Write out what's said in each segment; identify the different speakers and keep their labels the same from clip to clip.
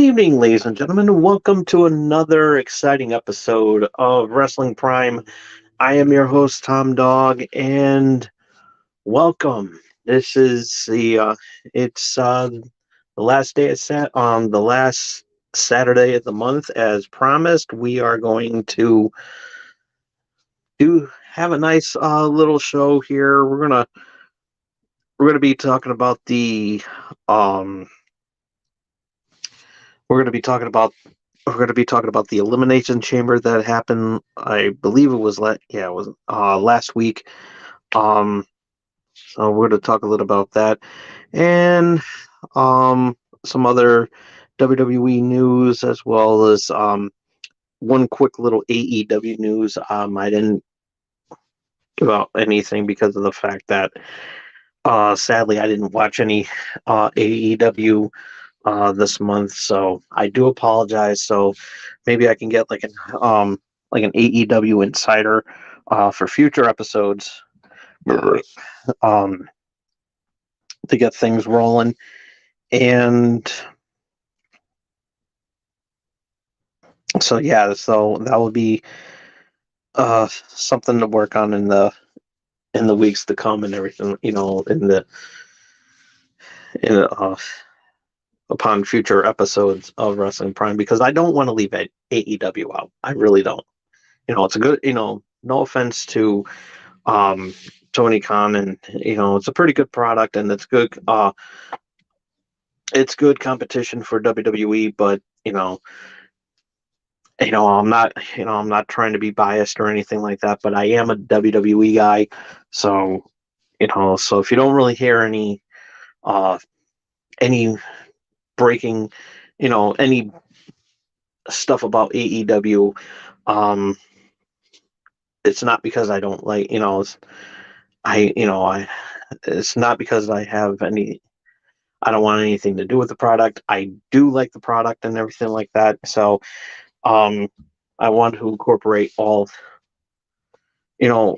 Speaker 1: evening, ladies and gentlemen, and welcome to another exciting episode of Wrestling Prime. I am your host, Tom Dog, and welcome. This is the last day of the last Saturday of the month. As promised, we are going to do have a nice little show here. We're gonna be talking about the we're gonna be talking about we're going to be talking about the Elimination Chamber that happened. I believe it was last week. Um, so we're going to talk a little about that and some other WWE news as well as one quick little AEW news. I didn't give out anything because of the fact that sadly I didn't watch any AEW this month, so I do apologize. So maybe I can get like an AEW insider for future episodes um, to get things rolling. And so yeah, so that will be something to work on in the weeks to come and everything. In upon future episodes of Wrestling Prime, because I don't want to leave AEW out. I really don't. It's a good, no offense to Tony Khan, and it's a pretty good product, and it's good competition for WWE, but I'm not trying to be biased or anything like that, but I am a WWE guy, so so if you don't really hear any breaking, any stuff about AEW, it's not because I don't like, it's not because I don't want anything to do with the product. I do like the product and everything like that. So, I want to incorporate you know,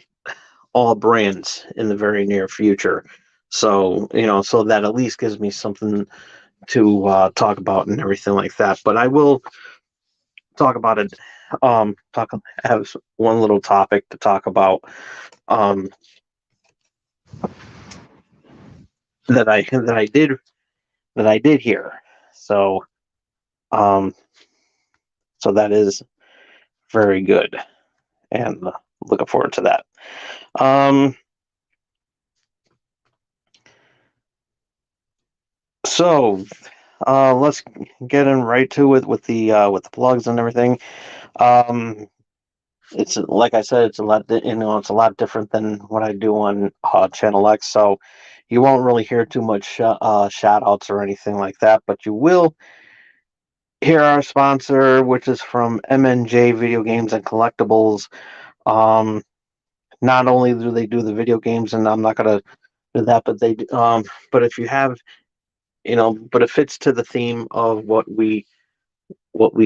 Speaker 1: all brands in the very near future. So, so that at least gives me something to talk about and everything like that. But I will talk about it. Have one little topic to talk about that I did hear. So, um, so that is very good, and looking forward to that. Um, so let's get in right to it with the plugs and everything. Um, it's like I said, it's a lot, it's a lot different than what I do on Channel X. So you won't really hear too much shout outs or anything like that, but you will hear our sponsor, which is from MNJ Video Games and Collectibles. Um, Not only do they do the video games, and I'm not gonna do that, but but if you have, but it fits to the theme of what we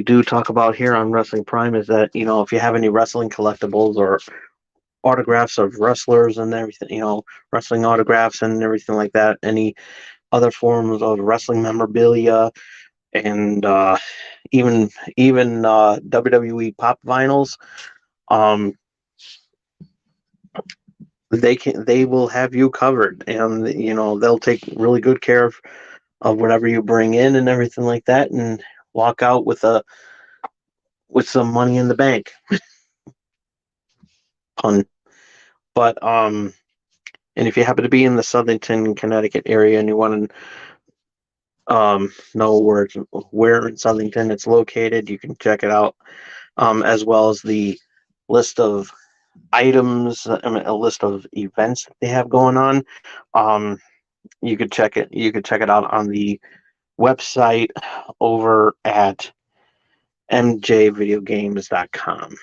Speaker 1: do talk about here on Wrestling Prime, is that if you have any wrestling collectibles or autographs of wrestlers and everything, wrestling autographs and everything like that, any other forms of wrestling memorabilia, and even WWE pop vinyls, um, they will have you covered, and they'll take really good care of whatever you bring in and everything like that, and walk out with some money in the bank. Pun. But and if you happen to be in the Southington, Connecticut area, and you want to know where in Southington it's located, you can check it out, as well as the list of items, a list of events that they have going on. Um, you could check it. You could check it out on the website over at mjvideogames.com.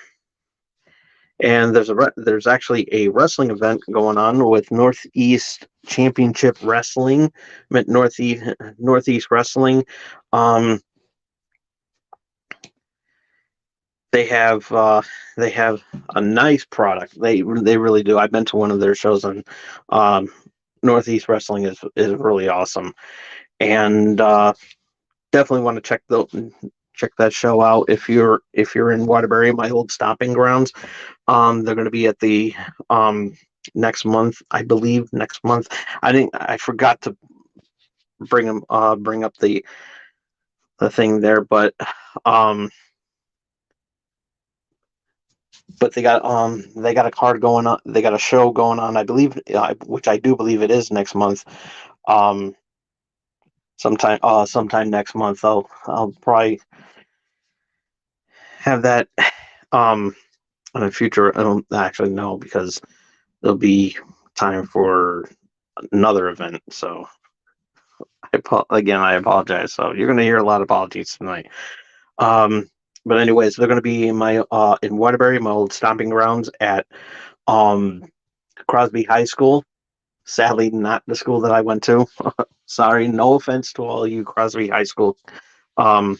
Speaker 1: And there's actually a wrestling event going on with Northeast Championship Wrestling, Northeast Wrestling. Um, they have a nice product. They really do. I've been to one of their shows, and Northeast Wrestling is really awesome. And definitely want to check that show out if you're in Waterbury, my old stomping grounds. They're going to be at the um next month, I believe. Next month, I forgot to bring up the thing there, um but they got a card going on. They got a show going on, I believe, which I do believe it is next month. Um, sometime next month. I'll probably have that in the future. I don't actually know because there'll be time for another event. So again, I apologize. So you're going to hear a lot of apologies tonight. Um, but anyways, they're going to be in Waterbury, my old stomping grounds at um Crosby High School. Sadly, not the school that I went to. Sorry, no offense to all you Crosby High School um,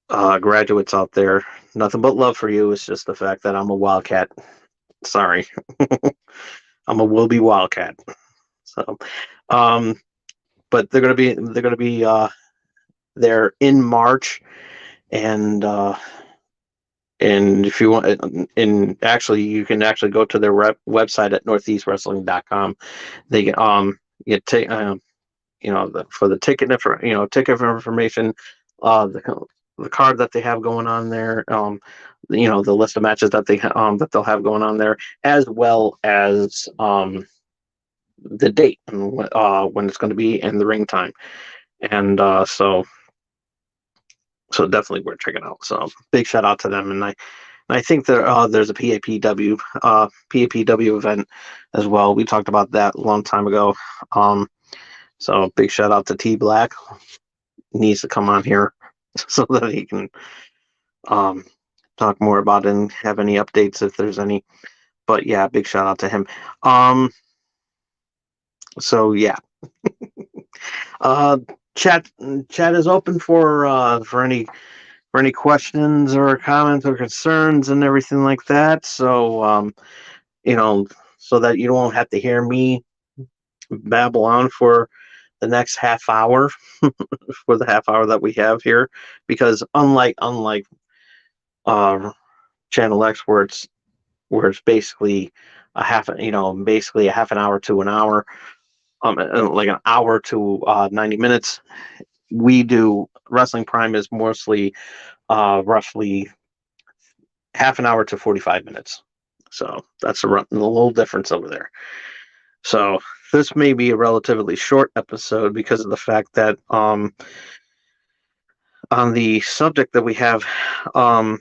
Speaker 1: graduates out there. Nothing but love for you. It's just the fact that I'm a Wildcat. Sorry, I'm a will be Wildcat. So, um, but they're gonna be there in March, and if you want, and actually, you can actually go to their website at northeastwrestling.com. They you take for the ticket information, the card that they have going on there, the list of matches that they'll have going on there, as well as the date and when it's going to be and the ring time, and so definitely worth checking out. So big shout out to them, and I think there's a PAPW event as well. We talked about that a long time ago. So big shout out to T Black. He needs to come on here so that he can um, talk more about it and have any updates if there's any. But yeah, big shout out to him. Um, so yeah, uh, chat chat is open for any questions or comments or concerns and everything like that. So you know, so that you don't have to hear me babble on for the next half hour for the half hour that we have here, because unlike uh, Channel X, where it's basically basically a half an hour to an hour, like an hour to 90 minutes. We do Wrestling Prime is mostly roughly half an hour to 45 minutes. So that's a little difference over there. So this may be a relatively short episode because of the fact that on the subject that we have, um,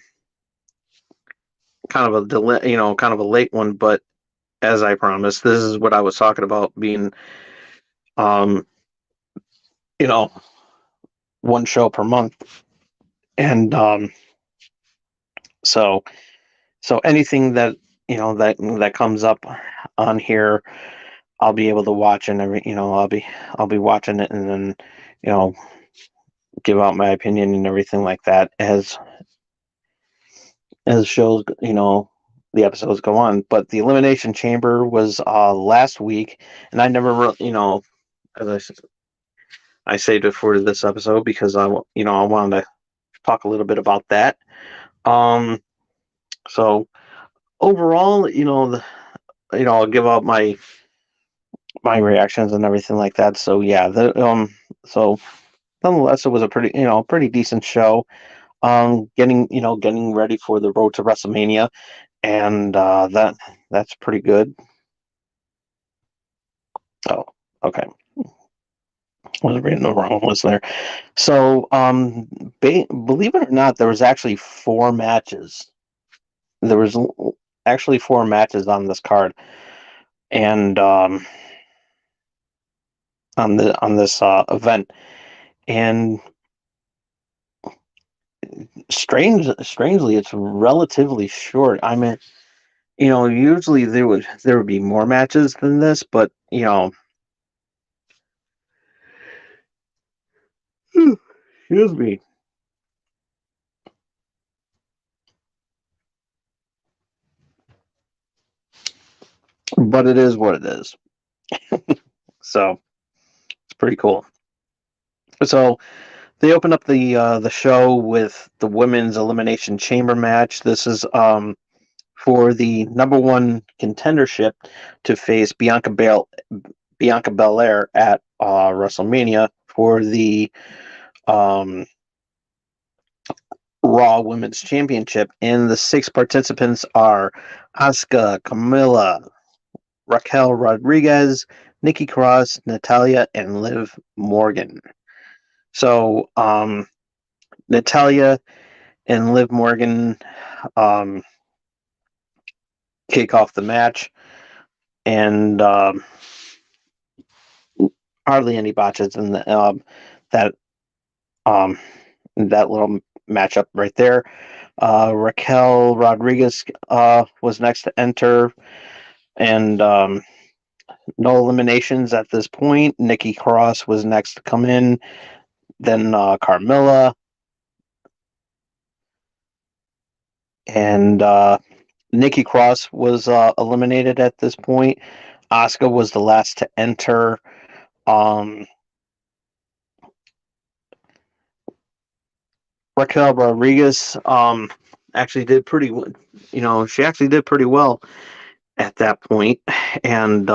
Speaker 1: kind of a delay, kind of a late one, but as I promised, this is what I was talking about being, um, you know, one show per month, and so anything that that comes up on here, I'll be able to watch, and I'll be watching it, and then you know give out my opinion and everything like that as shows, the episodes go on. But the Elimination Chamber was last week, and I never as I saved it for this episode because I wanted to talk a little bit about that. Um, so overall, I'll give out my reactions and everything like that. So yeah, so nonetheless, it was a pretty decent show. Getting ready for the road to WrestleMania, and that's pretty good. Oh, okay. Was reading the wrong list there. So, believe it or not, there was actually four matches. There was actually four matches on this card, and on this event. And strangely, it's relatively short. I mean, usually there would be more matches than this, but excuse me. But it is what it is. So it's pretty cool. So they open up the show with the women's elimination chamber match. This is for the number one contendership to face Bianca Belair at WrestleMania for the um, Raw Women's Championship. And the 6 participants are Asuka, Camilla, Raquel Rodriguez, Nikki Cross, Natalia, and Liv Morgan. So Natalia and Liv Morgan um, kick off the match, and hardly any botches in that um, that little matchup right there. Raquel Rodriguez was next to enter, and no eliminations at this point. Nikki Cross was next to come in, then Carmilla, and Nikki Cross was eliminated at this point. Asuka was the last to enter. Um, Raquel Rodriguez actually did pretty, she actually did pretty well at that point, and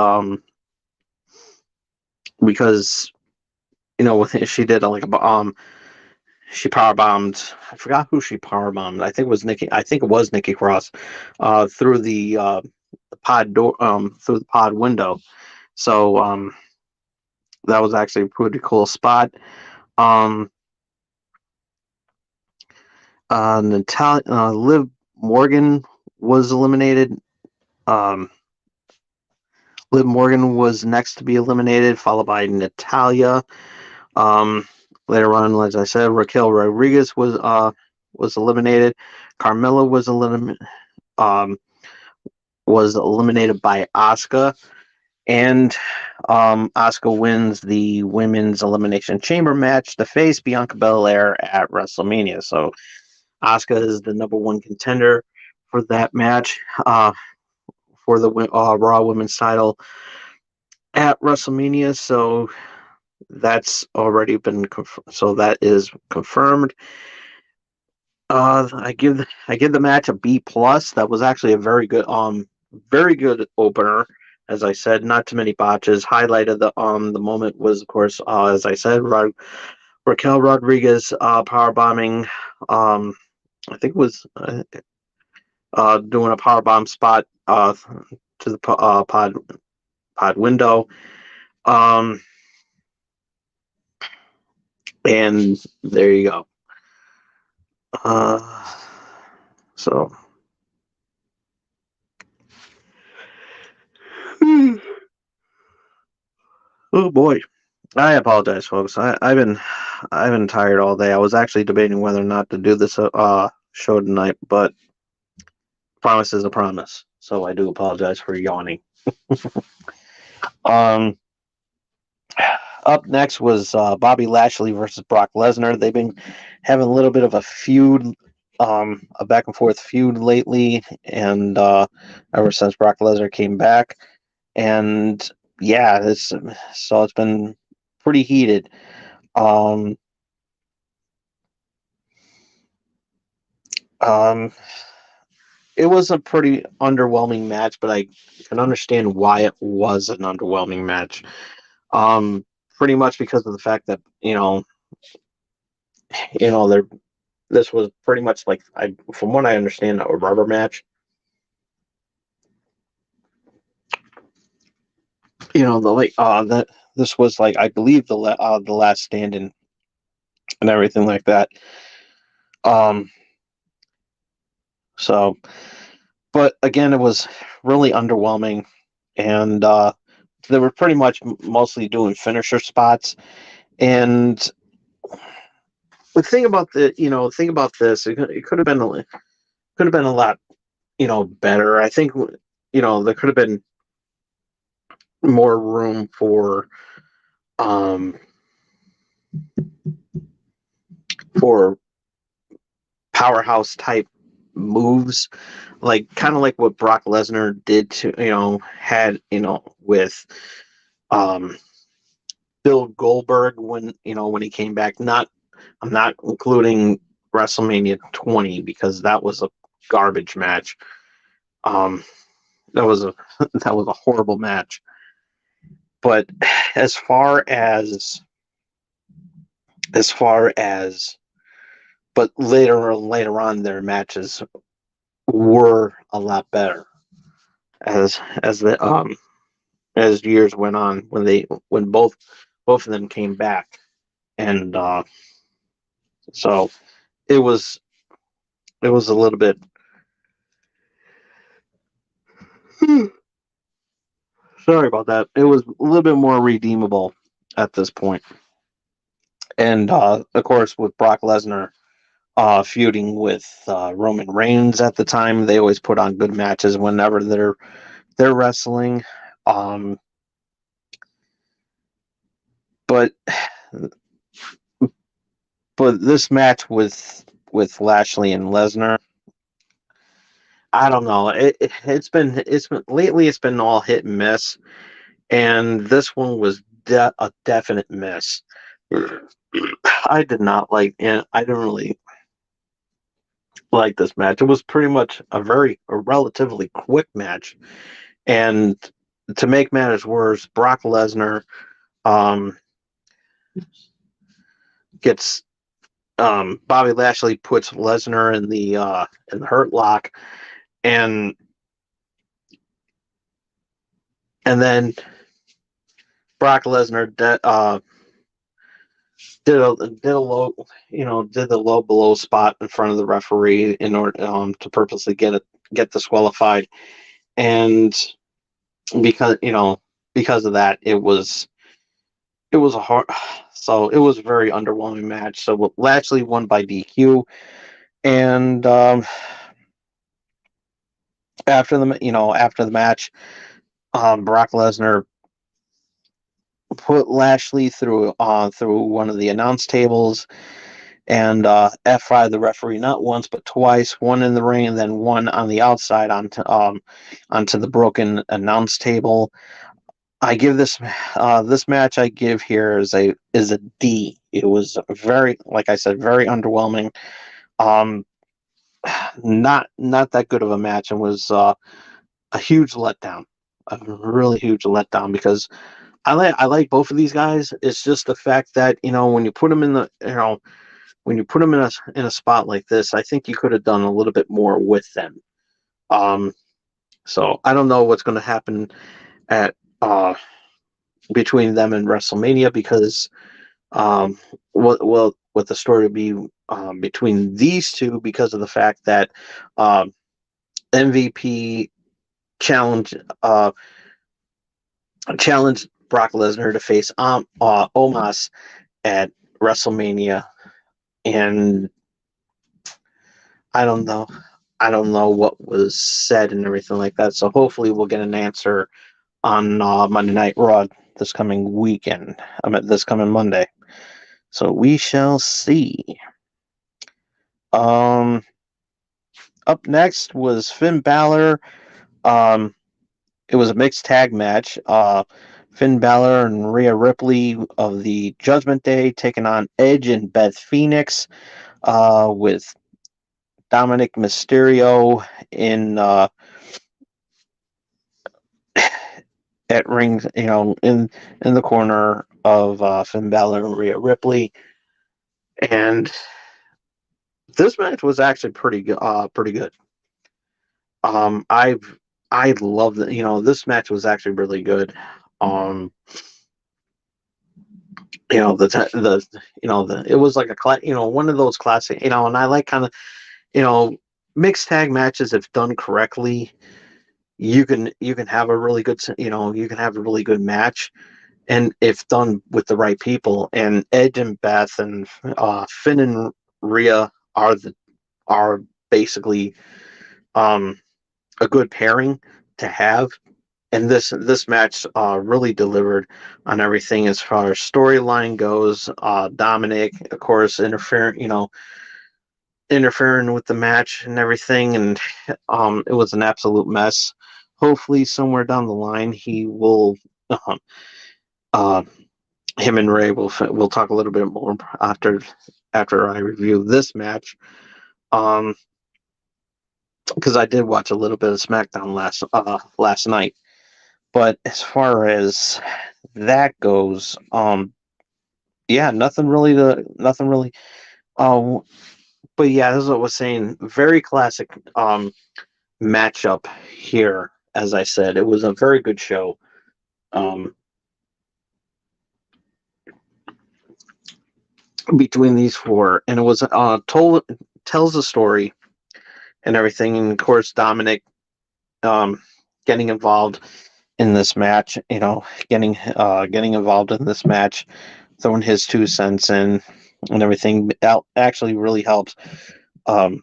Speaker 1: because she did like she power bombed. I forgot who she power bombed. I think it was Nikki. I think it was Nikki Cross through the pod door, through the pod window. So that was actually a pretty cool spot. Um, Liv Morgan was eliminated. Um, Liv Morgan was next to be eliminated, followed by Natalia. Later on, as I said, Raquel Rodriguez was eliminated. Carmella um, was eliminated by Asuka, and Asuka wins the women's elimination chamber match to face Bianca Belair at WrestleMania. So Asuka is the number one contender for that match for the Raw Women's title at WrestleMania. So that's already been so that is confirmed. I give the match a B plus. That was actually a very good opener. As I said, not too many botches. Highlight of the moment was, of course, as I said, Raquel Rodriguez power bombing. I think it was doing a power bomb spot to the pod window. And there you go. So. Oh boy. I apologize, folks. I've been tired all day. I was actually debating whether or not to do this show tonight, but promise is a promise. So I do apologize for yawning. Um, Up next was Bobby Lashley versus Brock Lesnar. They've been having a little bit of a feud, a back and forth feud lately, and ever since Brock Lesnar came back, and yeah, it's been pretty heated. Um, um, it was a pretty underwhelming match, but I can understand why it was an underwhelming match. Pretty much because of the fact that they're this was pretty much like from what I understand, a rubber match. That this was like I believe the last stand-in and everything like that. Um, so, but again, it was really underwhelming, and they were pretty much mostly doing finisher spots. And the thing about thing about this, it could have been a lot, better. I think, there could have been more room um, for powerhouse type moves, like kind of like what Brock Lesnar did to, had, with, um, Bill Goldberg when he came back. I'm not including WrestleMania 20 because that was a garbage match. Um, that was a that was a horrible match. But as far as but later on their matches were a lot better as the as years went on when both of them came back, and so it was a little bit sorry about that. It was a little bit more redeemable at this point. And of course, with Brock Lesnar feuding with Roman Reigns at the time, they always put on good matches whenever they're wrestling. Um, but this match with Lashley and Lesnar, I don't know. It's been lately. It's been all hit and miss, and this one was a definite miss. I did not like, and I didn't really like this match. It was pretty much a relatively quick match, and to make matters worse, Brock Lesnar um, gets Bobby Lashley puts Lesnar in the Hurt Lock, and then Brock Lesnar did the low blow spot in front of the referee in order to purposely get disqualified, and because because of that it was a hard, so it was a very underwhelming match. So Lashley won by DQ, and after the match, Brock Lesnar put Lashley through one of the announce tables and F5 the referee not once but twice, one in the ring and then one on the outside onto the broken announce table. I give this match I give here is a D. It was very, like I said, very underwhelming. Um, not that good of a match, and was a huge letdown, a really huge letdown because I like both of these guys. It's just the fact that when you put them when you put them in a spot like this, I think you could have done a little bit more with them. Um, so I don't know what's going to happen at between them and WrestleMania because what the story will be between these two because of the fact that um, MVP challenge challenged Brock Lesnar to face Omos at WrestleMania, and I don't know. I don't know what was said and everything like that. So hopefully we'll get an answer on Monday Night Raw this coming weekend. This coming Monday. So we shall see. Um, Up next was Finn Balor. It was a mixed tag match. Finn Balor and Rhea Ripley of the Judgment Day taking on Edge and Beth Phoenix, with Dominic Mysterio at rings, in the corner of Finn Balor and Rhea Ripley, and this match was actually pretty good. Pretty good. I love that. This match was actually really good. Um, it was like one of those classic. And I like kind of you know mixed tag matches if done correctly. You can have a really good you can have a really good match, and if done with the right people. And Edge and Beth and Finn and Rhea are basically a good pairing to have. And this match really delivered on everything as far as storyline goes. Dominic, of course, interfering with the match and everything, and it was an absolute mess. Hopefully, somewhere down the line, he will uh, him and Ray we'll talk a little bit more after I review this match. Because I did watch a little bit of SmackDown last night. But as far as that goes, yeah, nothing really. Um, but yeah, this is what I was saying. Very classic matchup here. As I said, it was a very good show. Um, between these four, and it was tells a story and everything. And of course, Dominic getting involved in this match. Getting involved in this match, throwing his 2 cents in, and everything. That actually really helps. Um,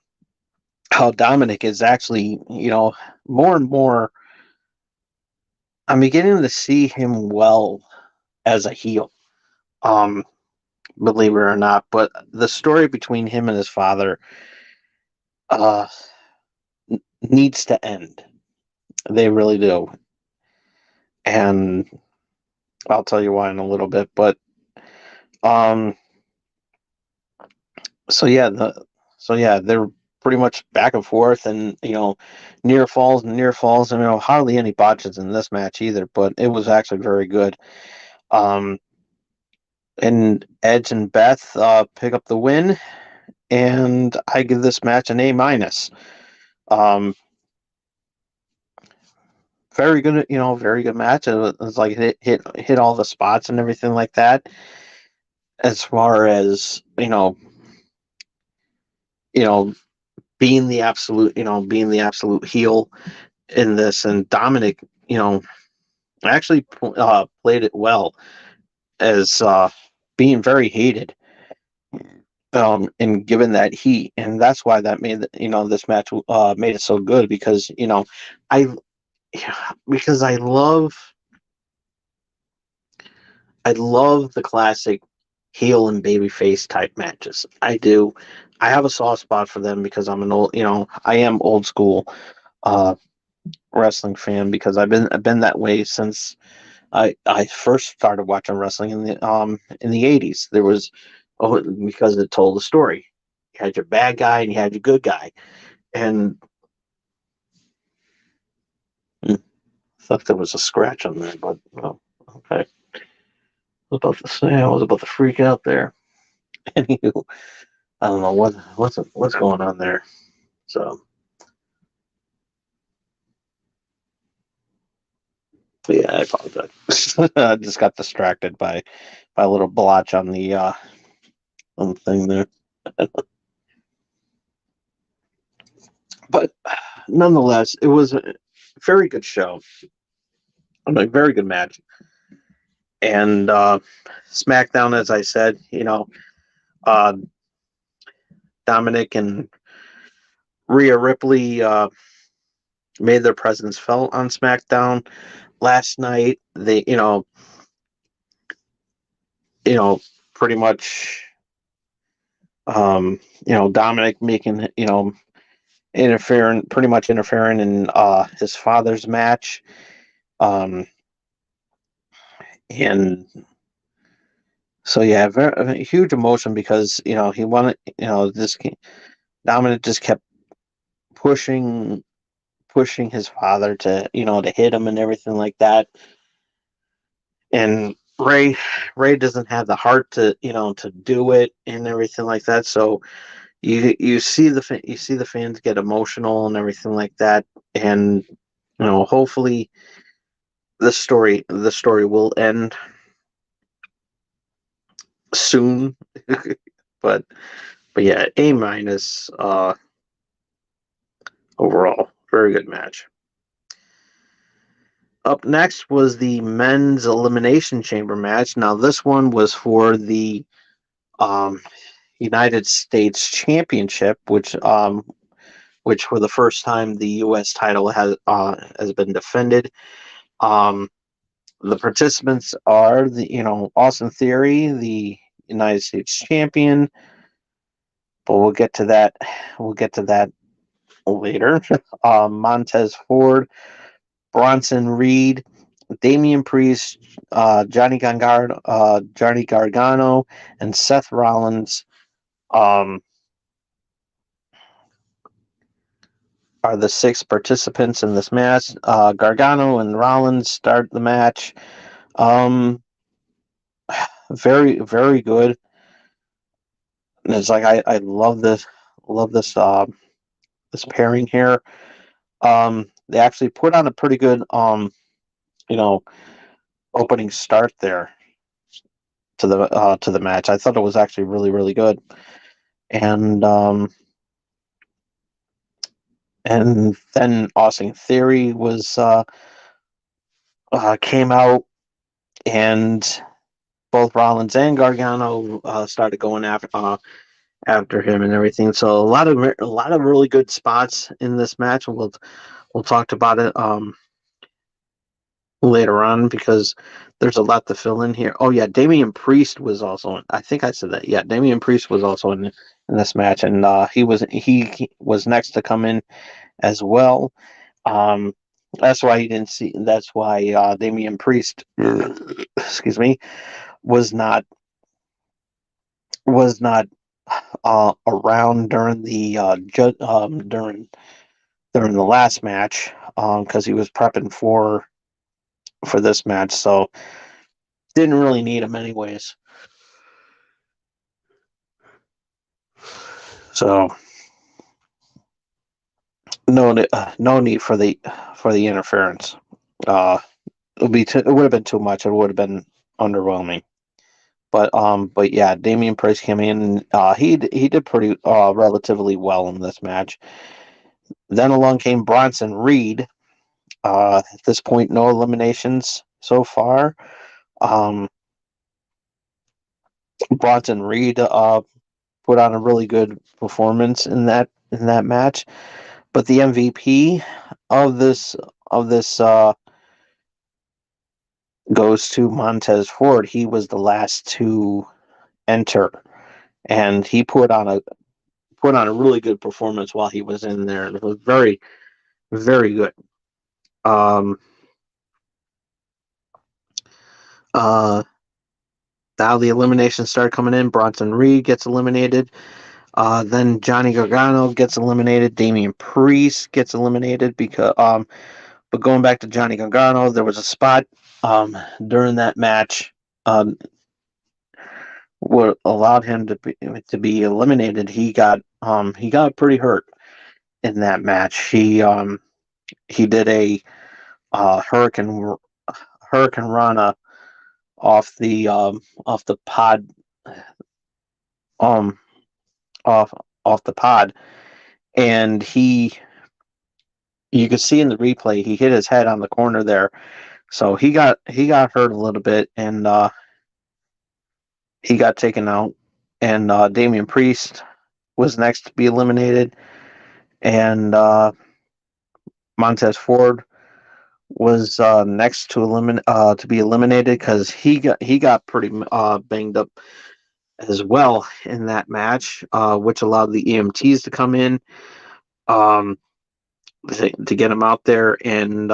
Speaker 1: how Dominic is actually, more and more. I'm beginning to see him well as a heel. Um, believe it or not, but the story between him and his father uh, needs to end. They really do, and I'll tell you why in a little bit. But um, so yeah, they're pretty much back and forth, and near falls, and hardly any botches in this match either. But it was actually very good. Um, and Edge and Beth pick up the win, and I give this match an A-. Um, very good match. It was like hit all the spots and everything like that. As far as you know, being the absolute heel in this, and Dominic, actually played it well as being very hated, and given that heat, and that's why that made this match made it so good, because I because I love the classic heel and babyface type matches. I do. I have a soft spot for them because I am old school uh, wrestling fan, because I've been that way since I first started watching wrestling in the 80s. There was because it told a story. You had your bad guy and you had your good guy, and I thought there was a scratch on there, but oh, okay. I was about to freak out there. Anywho, I don't know what's going on there. So yeah, I apologize. I just got distracted by a little blotch on the thing there. But nonetheless, it was a very good show. A very good match. And SmackDown, as I said, uh, Dominic and Rhea Ripley made their presence felt on SmackDown last night. They, you know, pretty much, Dominic making, pretty much interfering in his father's match, um, and so yeah, very, huge emotion, because he wanted, this Dominic just kept pushing his father to to hit him and everything like that, and Ray doesn't have the heart to to do it and everything like that. So you see the fans get emotional and everything like that, and hopefully the story will end soon. but yeah, A-, overall, very good match. Up next was the men's elimination chamber match. Now this one was for the um, United States Championship, which for the first time the U.S. title has been defended. Um, the participants are the Austin Theory, the United States champion, but we'll get to that. We'll get to that later. Montez Ford, Bronson Reed, Damian Priest, Johnny Gargano, and Seth Rollins um, are the 6 participants in this match. Gargano and Rollins start the match. Very, very good. And it's like I love this pairing here. They actually put on a pretty good you know opening start there to the match. I thought it was actually really, really good. And then Austin Theory was came out, and both Rollins and Gargano started going after him and everything. So a lot of really good spots in this match. We'll talk about it later on because there's a lot to fill in here. Oh yeah, Damian Priest was also in, I think I said that. Yeah, Damian Priest was also in this match, and he was next to come in as well. Um, that's why he didn't see. That's why Damian Priest, excuse me, was not around during the during the last match because he was prepping for this match, so didn't really need him anyways. So no need for the interference. It would have been too much. It would have been underwhelming. But yeah, Damian Priest came in. He did pretty relatively well in this match. Then along came Bronson Reed. At this point, no eliminations so far. Um, Bronson Reed put on a really good performance in that match. But the MVP of this goes to Montez Ford. He was the last to enter, and he put on a really good performance while he was in there. It was very, very good. Um, uh, Now the eliminations start coming in. Bronson Reed gets eliminated. Then Johnny Gargano gets eliminated. Damian Priest gets eliminated because. But going back to Johnny Gargano, there was a spot during that match what allowed him to be eliminated. He got pretty hurt in that match. He did a Hurricane Rana off the pod um off off the pod, and you could see in the replay he hit his head on the corner there, so he got hurt a little bit, and he got taken out, and Damian Priest was next to be eliminated, and Montez Ford was next to be eliminated because he got pretty banged up as well in that match, which allowed the EMTs to come in um, to get him out there, and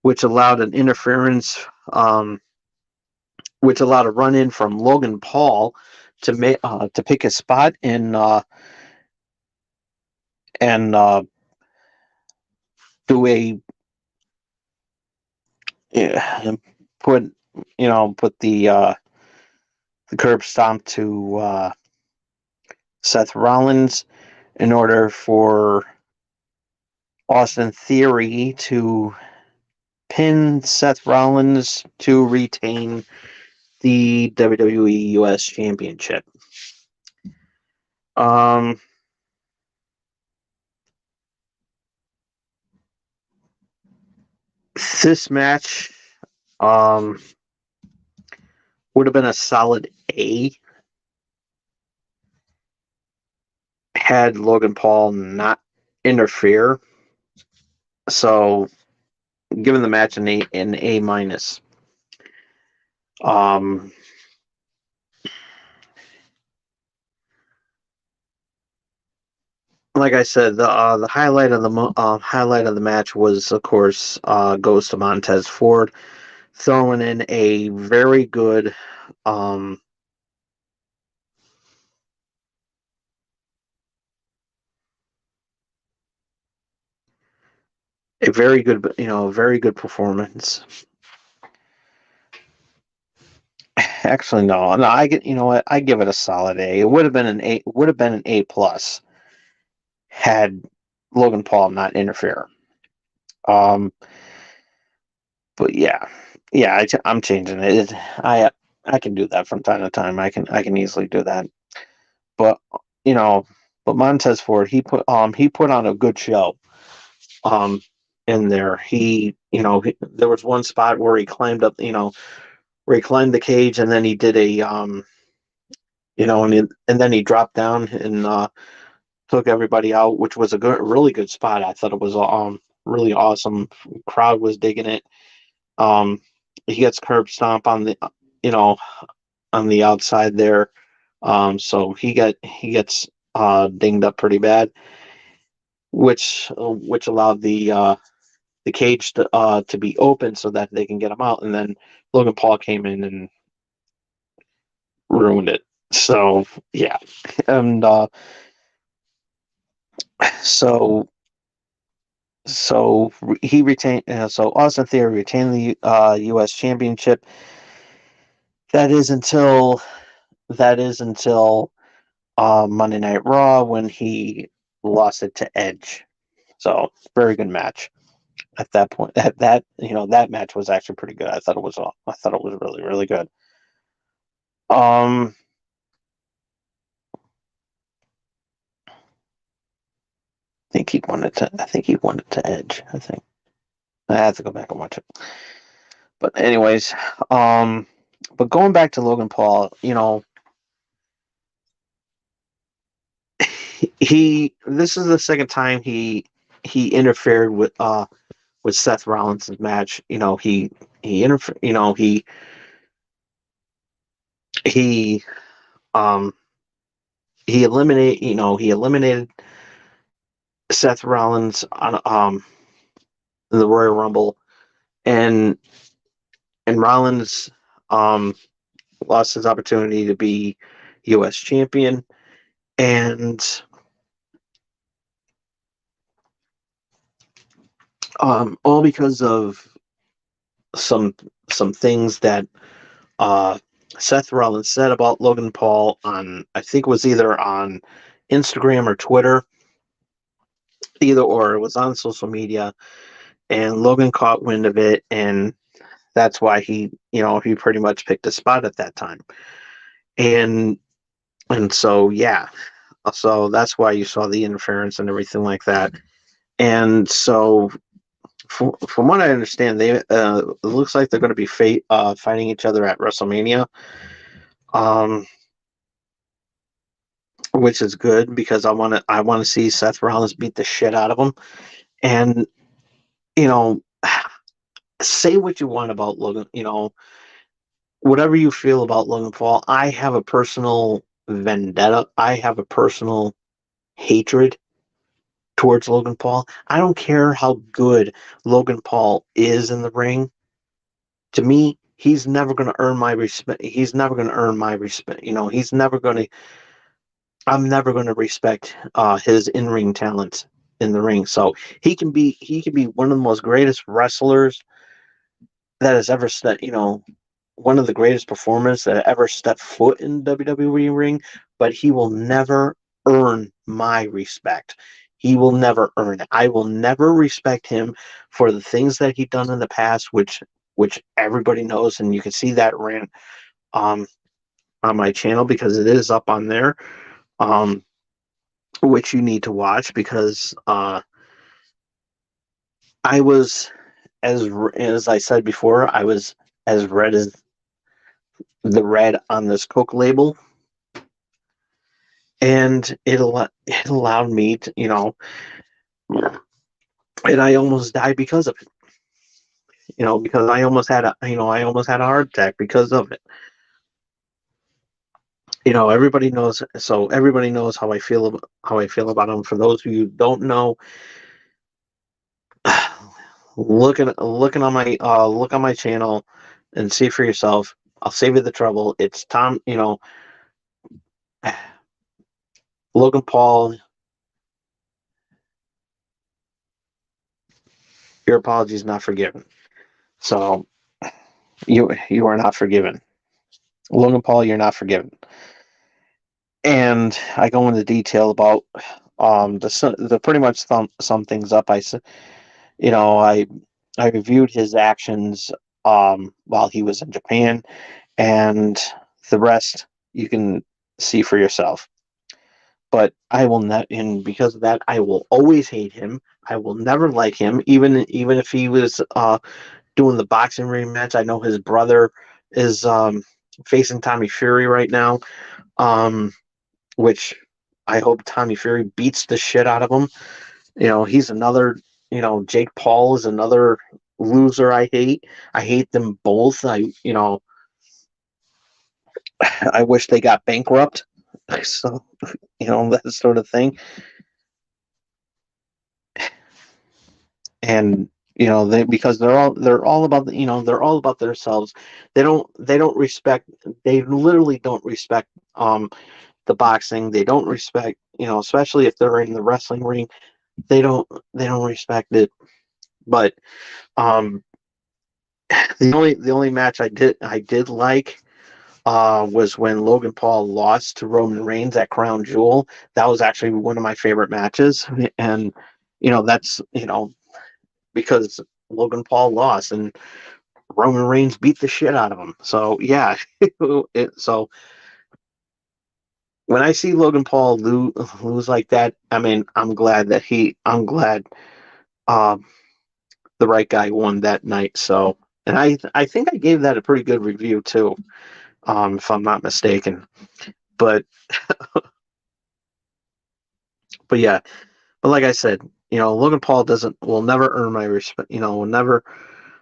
Speaker 1: which allowed an interference, which allowed a run in from Logan Paul to pick his spot and do a yeah, put put the curb stomp to Seth Rollins in order for Austin Theory to pin Seth Rollins to retain the WWE US Championship. This match would have been a solid A had Logan Paul not interfere. So, given the match an A minus. Um, like I said, the highlight of the match was, of course, goes to Montez Ford throwing in um, a very good, very good performance. Actually, no, I get, you know what, I give it a solid A. It would have been an A, would have been an A plus had Logan Paul not interfere. Um, but yeah, yeah, I'm changing it. I can do that from time to time. I can easily do that. But you know, but Montez Ford, he put on a good show. Um, in there, there was one spot where he climbed up, where he climbed the cage, and then he did a and then he dropped down and took everybody out, which was a really good spot. I thought it was really awesome. Crowd was digging it. Um, he gets curb stomp on the you know on the outside there. So he gets dinged up pretty bad, which allowed the cage to be open so that they can get him out. And then Logan Paul came in and ruined it. So yeah, and so so he retained. So Austin Theory retained the U.S. Championship. That is until Monday Night Raw when he lost it to Edge. So very good match. At that point, that match was actually pretty good. I thought it was really really good. Um, I think he won it to Edge. I think I have to go back and watch it. But anyways, um, but going back to Logan Paul, this is the second time he interfered with Seth Rollins' match. He interfered. He um he eliminated Seth Rollins on in the Royal Rumble, and Rollins um lost his opportunity to be U.S. champion, and all because of some things that uh, Seth Rollins said about Logan Paul on, I think it was either on Instagram or Twitter, either or it was on social media, and Logan caught wind of it, and that's why he pretty much picked a spot at that time, and so yeah, so that's why you saw the interference and everything like that, and so. From what I understand, it looks like they're going to be fighting each other at WrestleMania. Um, which is good because I want to see Seth Rollins beat the shit out of him. And you know, say what you want about Logan. Whatever you feel about Logan Paul, I have a personal vendetta. I have a personal hatred towards Logan Paul. I don't care how good Logan Paul is in the ring. To me, he's never going to earn my respect. He's never going to earn my respect. He's never going to I'm never going to respect his in ring talents in the ring. So he can be one of the most greatest wrestlers that has ever stepped. One of the greatest performers that ever stepped foot in the WWE ring. But he will never earn my respect. He will never earn it. I will never respect him for the things that he done in the past, which everybody knows, and you can see that rant um, on my channel because it is up on there. Um, which you need to watch because I was as I said before, I was as red as the red on this Coke label, and it allowed me to, and I almost died because of it. Because I almost had a heart attack because of it. Everybody knows. So everybody knows how I feel about him. For those of you who don't know, look on my channel and see for yourself. I'll save you the trouble. It's Tom. Logan Paul. Your apology is not forgiven. So you are not forgiven. Logan Paul, you're not forgiven. And I go into detail about the pretty much sum things up. You know I I reviewed his actions while he was in Japan, and the rest you can see for yourself. But I will not, and because of that, I will always hate him. I will never like him, even if he was doing the boxing rematch. I know his brother is facing Tommy Fury right now, um, which I hope Tommy Fury beats the shit out of him. He's another. Jake Paul is another loser. I hate. I hate them both. I wish they got bankrupt. So that sort of thing. And because they're all about they're all about themselves. They don't respect. They literally don't respect the boxing. They don't respect, especially if they're in the wrestling ring. They don't respect it. But um the only match I did like was when Logan Paul lost to Roman Reigns at Crown Jewel. That was actually one of my favorite matches. And that's because Logan Paul lost and Roman Reigns beat the shit out of him. So yeah, so when I see Logan Paul lose like that, I mean, I'm glad uh, the right guy won that night. So, and I think I gave that a pretty good review too, if I'm not mistaken. But yeah, but like I said, Logan Paul doesn't will never earn my respect. Will never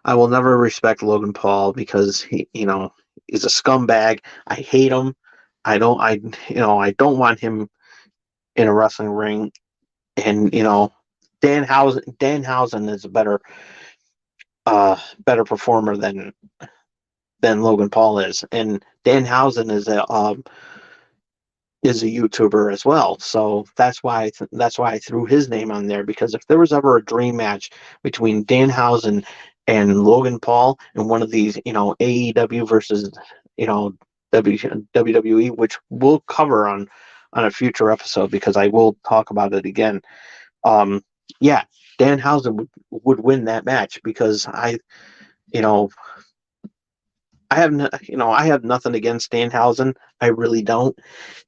Speaker 1: I will never respect Logan Paul because he's a scumbag. I hate him. I don't want him in a wrestling ring. And Danhausen is a better performer than Logan Paul is, and Danhausen is a YouTuber as well. So that's why I threw his name on there, because if there was ever a dream match between Danhausen and Logan Paul in one of these, AEW versus you know WWE, which we'll cover on a future episode because I will talk about it again. Um, yeah, Danhausen would win that match because you know, I have nothing against Danhausen. I really don't.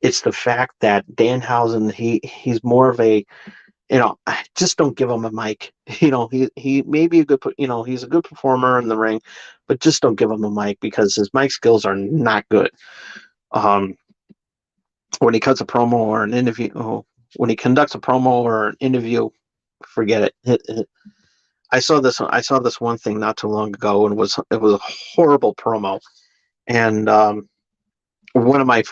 Speaker 1: It's the fact that Danhausen, he's more of a, I just don't give him a mic. He may be a good, he's a good performer in the ring, but just don't give him a mic because his mic skills are not good. Um, when he cuts a promo or an interview, when he conducts a promo or an interview, forget it. I saw this one thing not too long ago, and it was a horrible promo. And one of my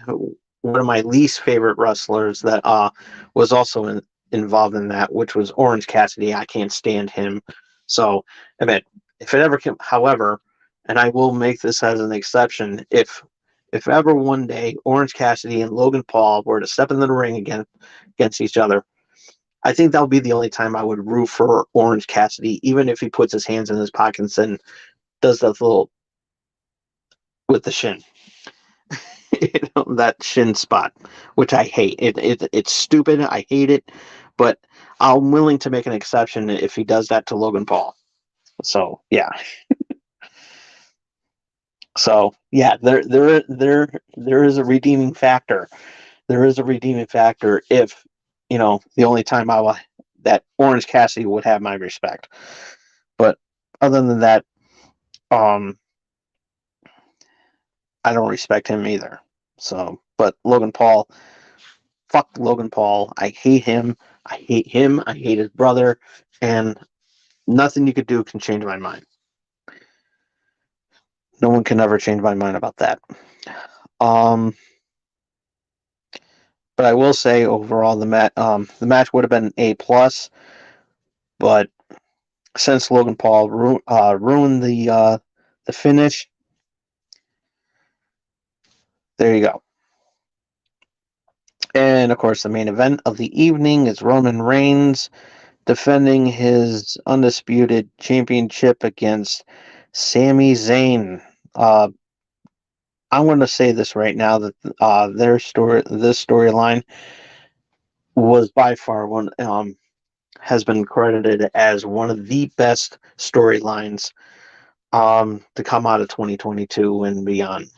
Speaker 1: one of my least favorite wrestlers that was also involved in that, which was Orange Cassidy. I can't stand him. So, I mean, if it ever can, however, and I will make this as an exception, if ever one day Orange Cassidy and Logan Paul were to step in the ring again against each other, I think that would be the only time I would root for Orange Cassidy, even if he puts his hands in his pockets and does that little with the shin. That shin spot, which I hate. It's stupid. I hate it, but I'm willing to make an exception if he does that to Logan Paul. So yeah, there is a redeeming factor. There is a redeeming factor if the only time that Orange Cassidy would have my respect. But other than that, um, I don't respect him either. So, but Logan Paul, fuck Logan Paul. I hate him. I hate him. I hate his brother, and nothing you could do can change my mind. No one can ever change my mind about that. Um, But I will say overall the match would have been A+, but since Logan Paul ruined the finish, there you go. And of course, the main event of the evening is Roman Reigns defending his undisputed championship against Sami Zayn. I'm going to say this right now that this storyline was by far one has been credited as one of the best storylines to come out of 2022 and beyond.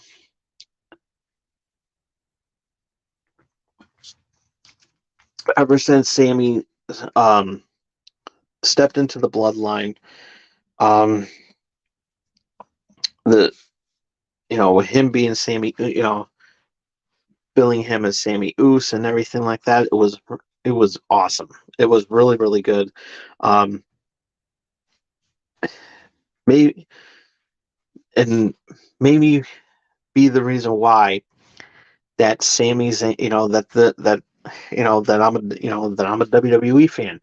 Speaker 1: Ever since Sammy um, stepped into the bloodline, um, the him being Sammy, billing him as Sammy Oos and everything like that, it was awesome. It was really really good. Um, maybe and maybe be the reason why that Sammy's that I'm a WWE fan,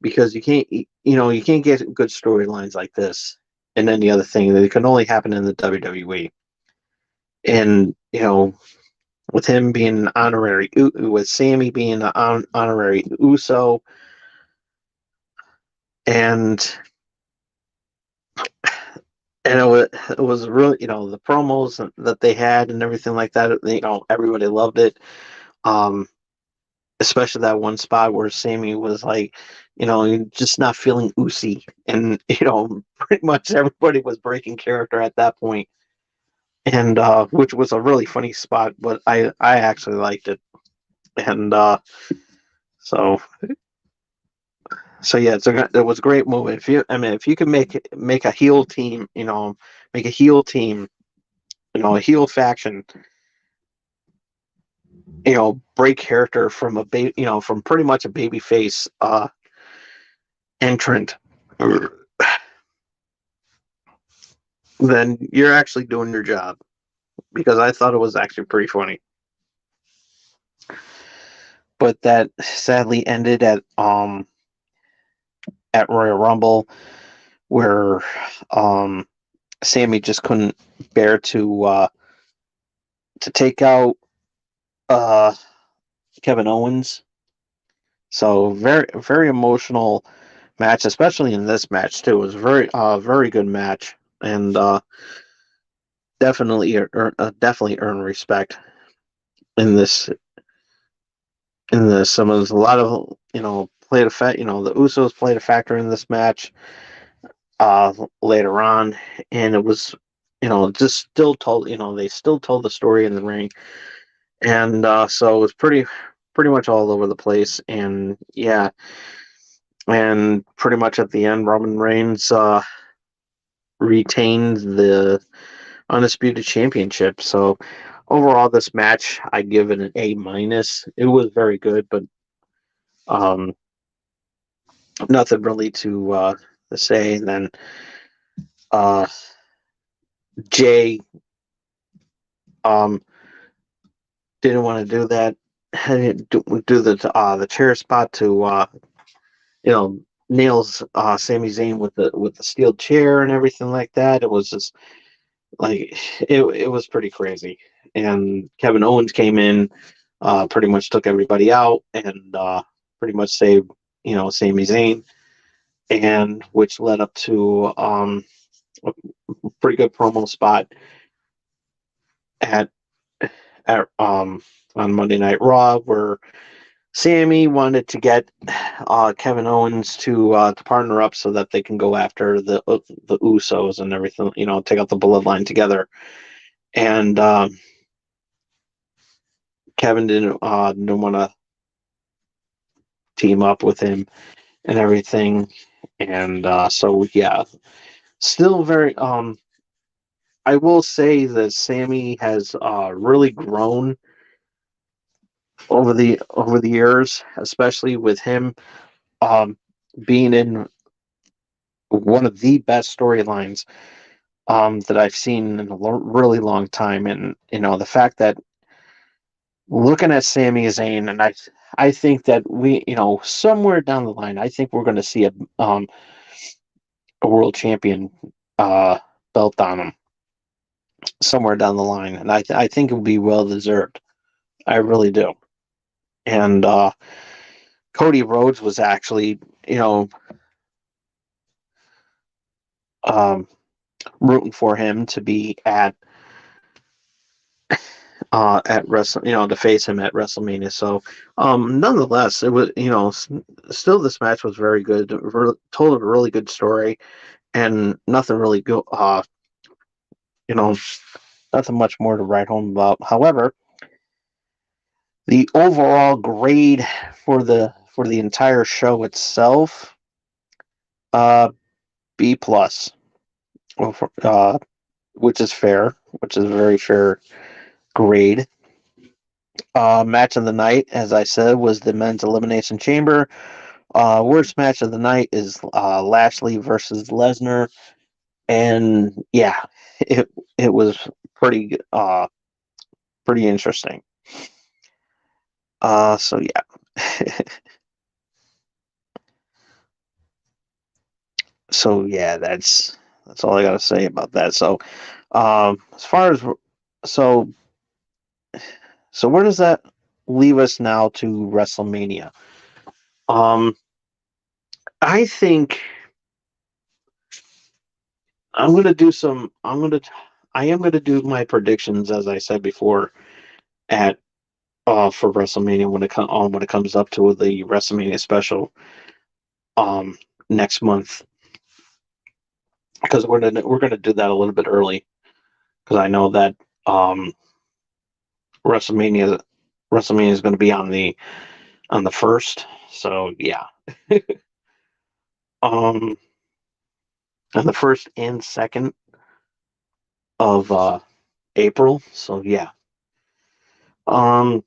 Speaker 1: because you can't get good storylines like this in any other thing. That it can only happen in the WWE. And with him being an honorary, with Sammy being an honorary Uso, and it was really, the promos that they had and everything like that. Everybody loved it. Um, Especially that one spot where Sammy was like, just not feeling Usi, and pretty much everybody was breaking character at that point, and which was a really funny spot, but I actually liked it, and so yeah, it was a great move. If you can make a heel team, make a heel team, a heel faction, break character from from pretty much a baby face entrant, then you're actually doing your job, because I thought it was actually pretty funny. But that sadly ended at Royal Rumble, where Sammy just couldn't bear to take out uh, Kevin Owens. So very very emotional match, especially in this match too. It was very good match, and definitely earn respect in this some of a lot of played a fact. The Usos played a factor in this match later on, and it was just still told. They still told the story in the ring, and so it was pretty much all over the place. And yeah, and pretty much at the end, Roman Reigns retained the undisputed championship. So overall, this match I give it an A-. It was very good, but um, nothing really to say. And then uh, Jay um, didn't want to do that. Didn't do the chair spot to you know nails Sami Zayn with the steel chair and everything like that. It was just like it was pretty crazy. And Kevin Owens came in, pretty much took everybody out, and pretty much saved Sami Zayn, and which led up to a pretty good promo spot at on Monday Night Raw, where Sammy wanted to get Kevin Owens to partner up so that they can go after the Usos and everything, take out the bloodline together. And Kevin didn't want to team up with him and everything. And so yeah, still very. I will say that Sammy has really grown over the years, especially with him um, being in one of the best storylines that I've seen in a really long time. And the fact that looking at Sami Zayn, and I think that somewhere down the line, I think we're going to see a world champion uh, belt on him somewhere down the line, and I think it will be well deserved. I really do. And Cody Rhodes was actually, um, rooting for him to be at Wrestle, to face him at WrestleMania. So, nonetheless, it was, still this match was very good. Told a really good story, and nothing really go, you know, nothing much more to write home about. However, the overall grade for the entire show itself, uh, B plus, which is fair, which is a very fair grade. Match of the night, as I said, was the men's elimination chamber. Worst match of the night is Lashley versus Lesnar, and yeah, it it was pretty interesting. So yeah, so yeah, that's all I got to say about that. So, as far as so so where does that leave us now to WrestleMania? Um, I think I'm gonna do some. I am gonna do my predictions as I said before at for WrestleMania when it comes up to the WrestleMania special um next month, because we're gonna do that a little bit early, because I know that um WrestleMania WrestleMania is going to be on the first. So yeah, um on the first and second of April. So yeah, um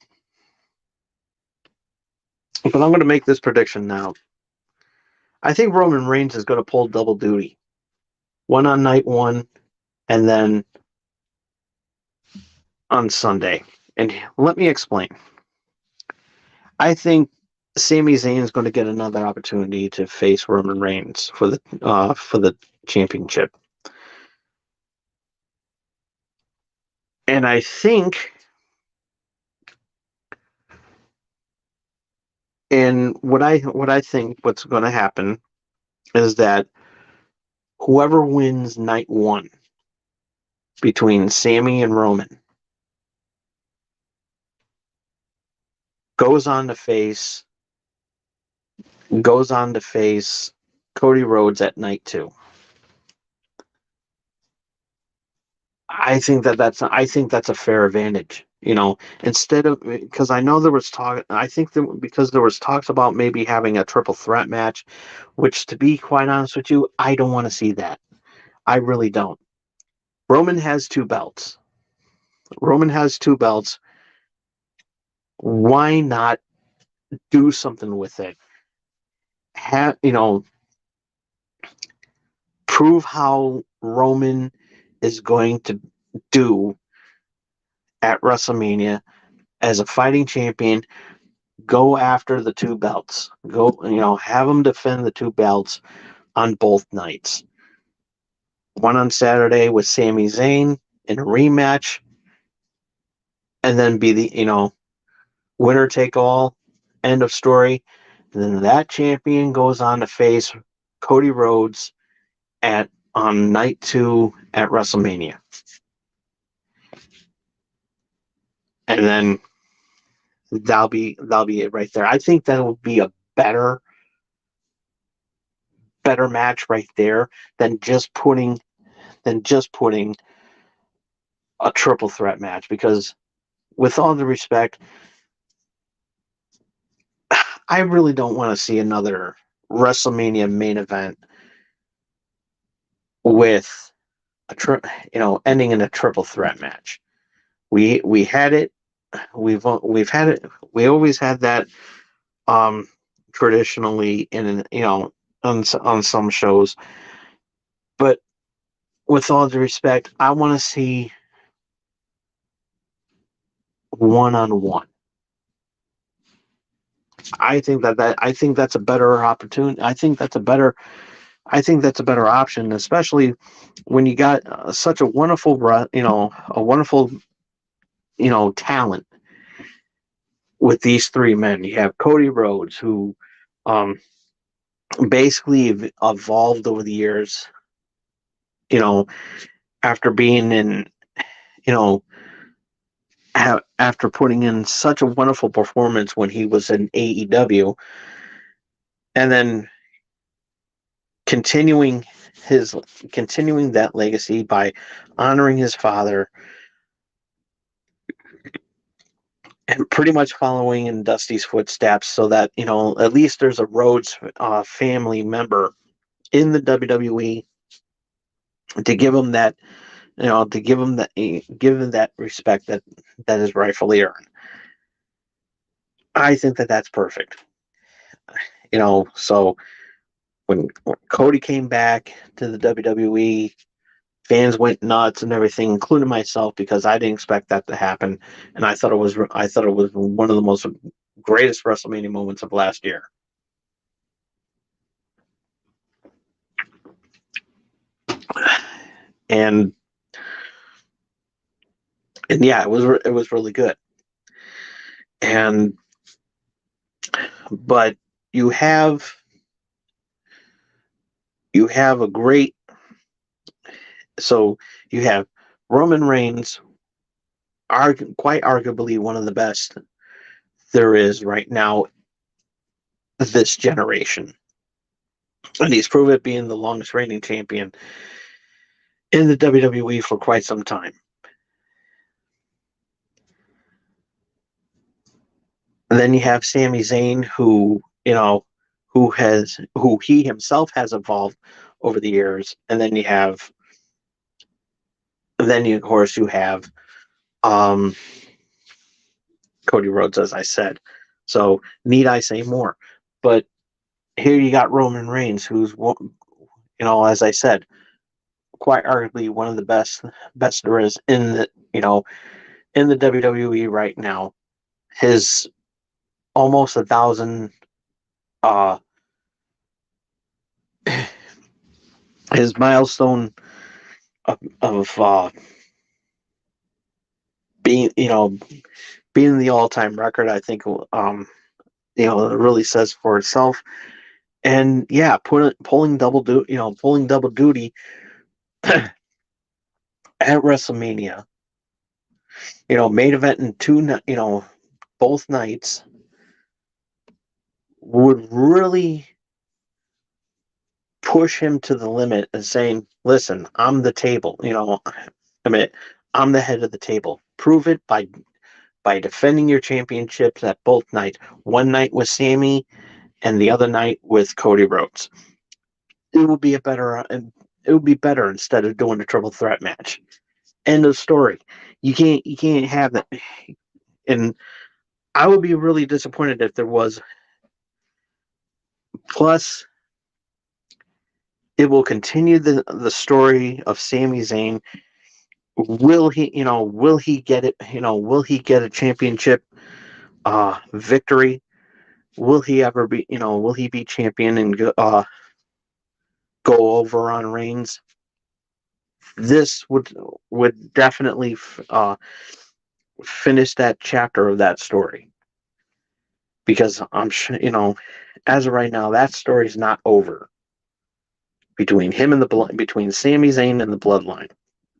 Speaker 1: but I'm going to make this prediction now. I think Roman Reigns is going to pull double duty, one on night one, and then on Sunday. And let me explain. I think Sami Zayn is going to get another opportunity to face Roman Reigns for the championship, and I think, and what I think what's going to happen is that whoever wins night one between Sami and Roman goes on to face goes on to face Cody Rhodes at night two. I think that's a fair advantage. Instead of, because I know there was talk. I think that because there was talks about maybe having a triple threat match, which, to be quite honest with you, I don't want to see that. I really don't. Roman has two belts. Roman has two belts. Why not do something with it? Have prove how Roman is going to do at WrestleMania as a fighting champion. Go after the two belts. Go, have him defend the two belts on both nights. One on Saturday with Sami Zayn in a rematch, and then be the winner take all. End of story. And then that champion goes on to face Cody Rhodes at on night two at WrestleMania, and then that'll be it right there. I think that will be a better match right there than just putting a triple threat match, because, with all due respect, I really don't want to see another WrestleMania main event with ending in a triple threat match. We had it. We've had it. We always had that um traditionally on some shows. But, with all due respect, I want to see one on one. I think that's a better opportunity. I think that's a better option, especially when you got such a wonderful, a wonderful, talent with these three men. You have Cody Rhodes, who um, basically evolved over the years. You know, after being in, you know, after putting in such a wonderful performance when he was in AEW, and then continuing his continuing that legacy by honoring his father and pretty much following in Dusty's footsteps, so that at least there's a Rhodes family member in the WWE to give him that give him that respect that is rightfully earned. I think that that's perfect. So when Cody came back to the WWE, fans went nuts and everything, including myself, because I didn't expect that to happen, and I thought it was one of the most greatest WrestleMania moments of last year. And yeah, it was really good. And but you have a great so you have Roman Reigns, quite arguably one of the best there is right now this generation, and he's proven it being the longest reigning champion in the WWE for quite some time. And then you have Sami Zayn, who he himself has evolved over the years, and then you of course you have um, Cody Rhodes, as I said. So need I say more? But here you got Roman Reigns, who's as I said, quite arguably one of the best there is in the WWE right now. His almost 1,000 uh his milestone of being being the all-time record, I think it really says for itself. And yeah, pulling double duty at WrestleMania, main event in both nights, would really push him to the limit and saying, listen, I'm the table, I mean, I'm the head of the table. Prove it by defending your championships at both nights. One night with Sammy and the other night with Cody Rhodes. It would be better instead of doing a triple threat match. End of story. You can't have that. And I would be really disappointed if there was. Plus, it will continue the story of Sami Zayn. Will he get it? Will he get a championship victory? Will he ever be? Will he be champion and go over on Reigns? This would definitely finish that chapter of that story, because I'm sure as of right now that story is not over between him and between Sami Zayn and the Bloodline.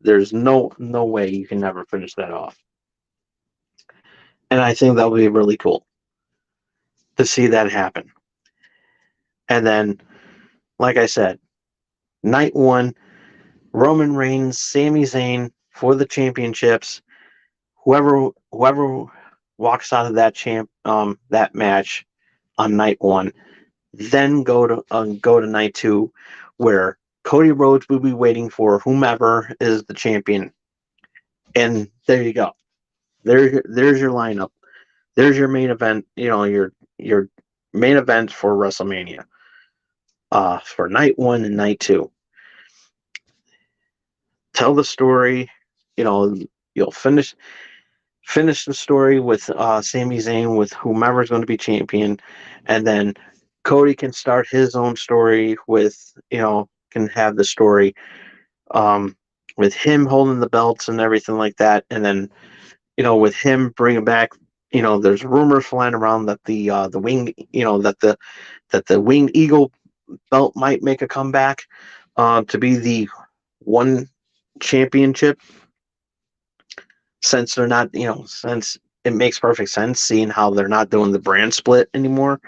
Speaker 1: There's no way you can never finish that off, and I think that'll be really cool to see that happen. And then, like I said, night one, Roman Reigns, Sami Zayn for the championships. Whoever walks out of that match on night one, then go to night two, where Cody Rhodes will be waiting for whomever is the champion, and there you go. There's your lineup. There's your main event. Your main event for WrestleMania. For night one and night two. Tell the story. You'll finish finish the story with Sami Zayn with whomever's going to be champion, and then Cody can start his own story with, can have the story um, with him holding the belts and everything like that, and then with him bringing back, there's rumors flying around that the wing, that the winged eagle belt might make a comeback to be the one championship, since they're not, since it makes perfect sense seeing how they're not doing the brand split anymore.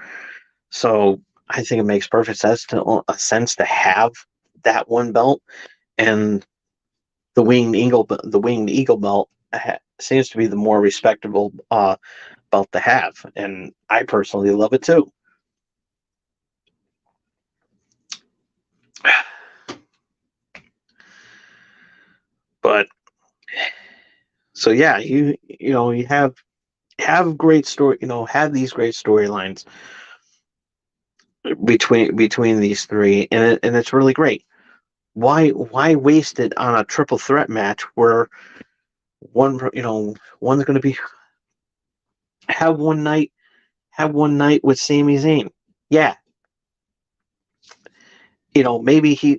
Speaker 1: So I think it makes perfect sense to have that one belt, and the winged eagle belt seems to be the more respectable belt to have, and I personally love it too. But so yeah, you have great story, have these great storylines between these three, and it's really great. Why waste it on a triple threat match where one's going to be have one night with Sami Zayn? Yeah, maybe he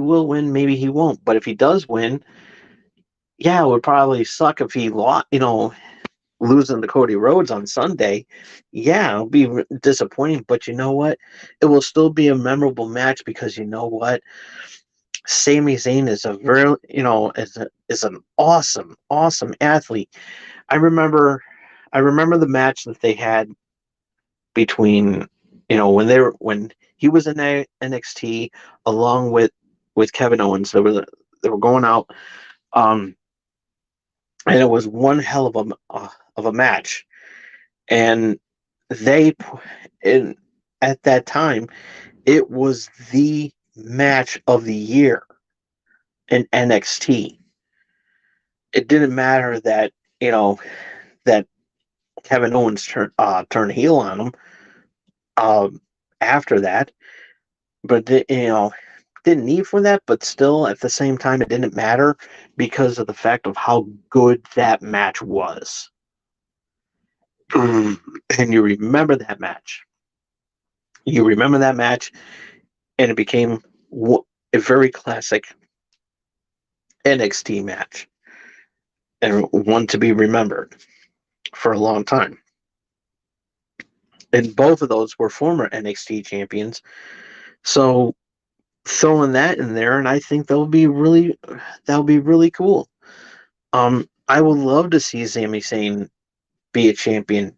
Speaker 1: will win, maybe he won't. But if he does win, yeah, it would probably suck if he lost. Losing to Cody Rhodes on Sunday, yeah, it'll be disappointing. But you know what? It will still be a memorable match because you know what? Sami Zayn is a very, is an awesome, awesome athlete. I remember, I remember the match that they had between, when he was in NXT along with Kevin Owens. They were going out, um, and it was one hell of a match. And they, in at that time, it was the match of the year in NXT. It didn't matter that that Kevin Owens turned heel on him um, after that, but didn't need for that. But still, at the same time, it didn't matter because of the fact of how good that match was. And you remember that match. You remember that match, and it became a very classic NXT match and one to be remembered for a long time. And both of those were former NXT champions. So throwing that in there, and I think that'll be really cool. I would love to see Sami Zayn be a champion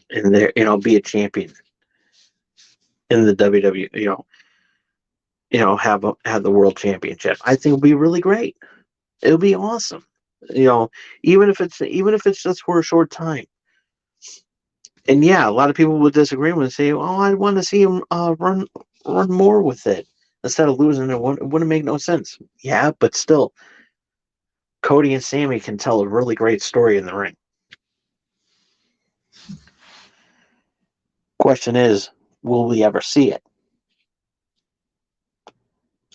Speaker 1: in there, be a champion in the WWE, have the world championship. I think it'll be really great. It'll be awesome. You know, even if it's just for a short time. And yeah, a lot of people would disagree and say, "Oh, I want to see him run more with it instead of losing. It wouldn't make no sense." Yeah, but still, Cody and Sammy can tell a really great story in the ring. Question is, will we ever see it?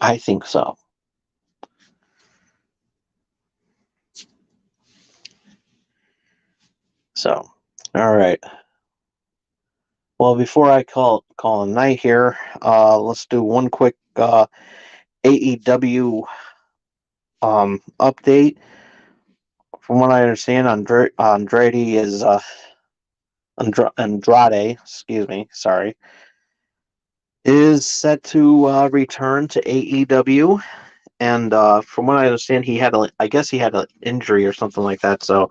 Speaker 1: I think so. So, all right. Well, before I call a night here, let's do one quick AEW update. From what I understand, Andrade is Andrade, excuse me, sorry, is set to return to AEW. And from what I understand, I guess he had an injury or something like that. So,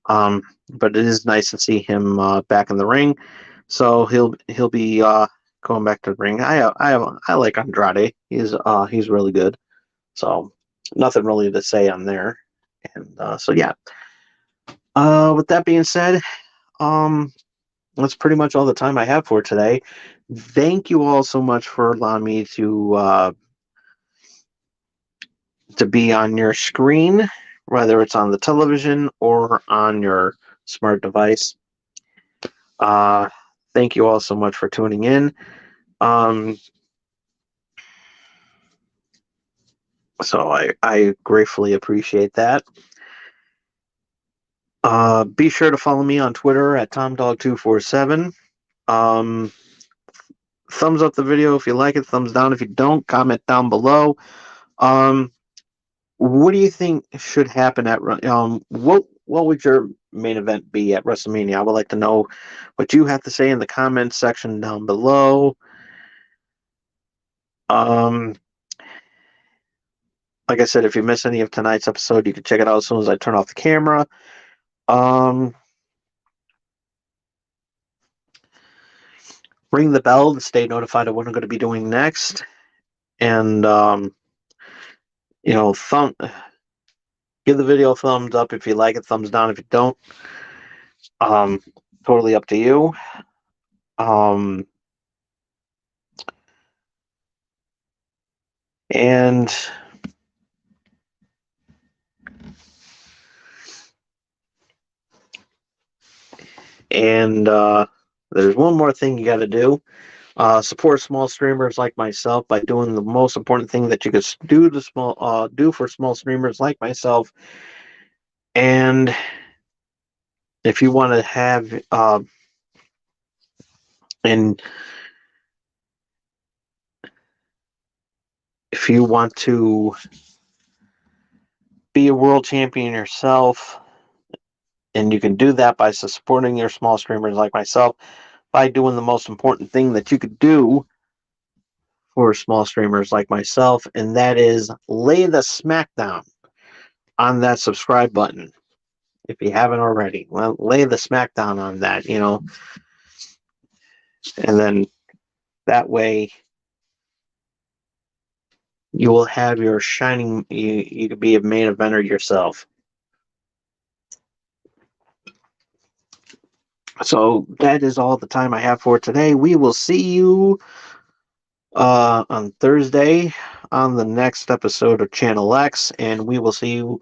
Speaker 1: but it is nice to see him back in the ring. So he'll be going back to the ring. I like Andrade. He's really good. So nothing really to say on there. And so yeah. With that being said, um, that's pretty much all the time I have for today. Thank you all so much for allowing me to be on your screen, whether it's on the television or on your smart device. Uh, Thank you all so much for tuning in. Um, so I gratefully appreciate that. Be sure to follow me on Twitter at TomDog247. Um, Thumbs up the video if you like it. Thumbs down if you don't. Comment down below. Um, what do you think should happen at what would your main event be at WrestleMania? I would like to know what you have to say in the comments section down below. Um, like I said, if you miss any of tonight's episode, you can check it out as soon as I turn off the camera. Ring the bell to stay notified of what I'm going to be doing next. And you know, give the video a thumbs up if you like it, thumbs down if you don't. Totally up to you. And there's one more thing you got to do. Support small streamers like myself by doing the most important thing that you could do for small streamers like myself. And if you want to have and if you want to be a world champion yourself, and you can do that by supporting your small streamers like myself by doing the most important thing that you could do for small streamers like myself, and that is lay the smackdown on that subscribe button. If you haven't already, well, lay the smackdown on that, you know, and then that way you will have your shining, you could be a main eventer yourself. So that is all the time I have for today. We will see you on Thursday on the next episode of Channel X, and we will see you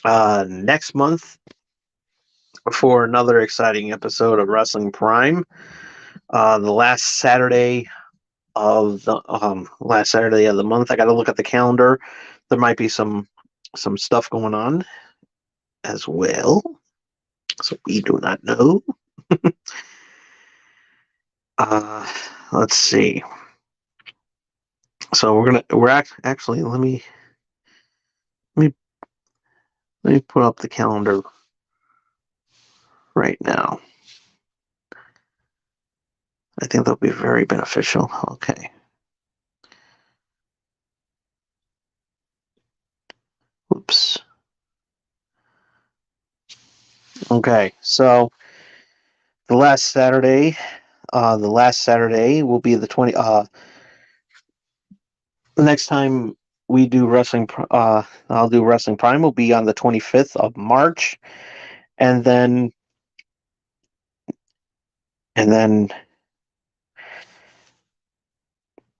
Speaker 1: next month for another exciting episode of Wrestling Prime. The last Saturday of the month. I got to look at the calendar. There might be some stuff going on as well, so we do not know. Let's see. So actually let me put up the calendar right now. I think that'll be very beneficial. Okay. Oops. Okay, so the last Saturday will be the 20. The next time we do wrestling, I'll do Wrestling Prime will be on the 25th of March, and then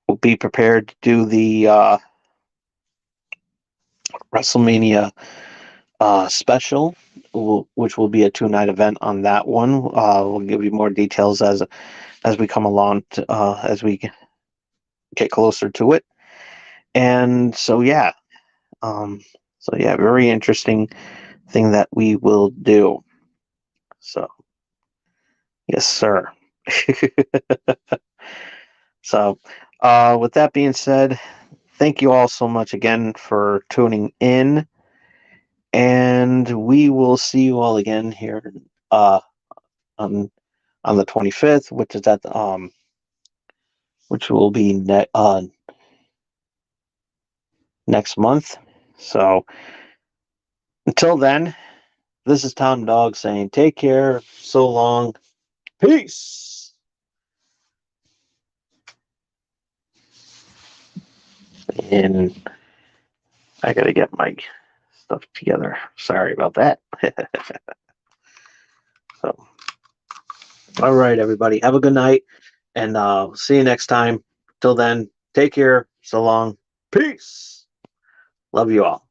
Speaker 1: we'll be prepared to do the WrestleMania special, which will be a 2-night event on that one. We'll give you more details as we come along, as we get closer to it. And so yeah, very interesting thing that we will do. So yes, sir. So with that being said, thank you all so much again for tuning in, and we will see you all again here on the 25th, which is which will be next month. So until then, this is Tom Dog saying take care, so long, peace. And I gotta get my stuff together. Sorry about that. So, all right, everybody, have a good night, and see you next time. Till then, take care, so long, peace. Love you all.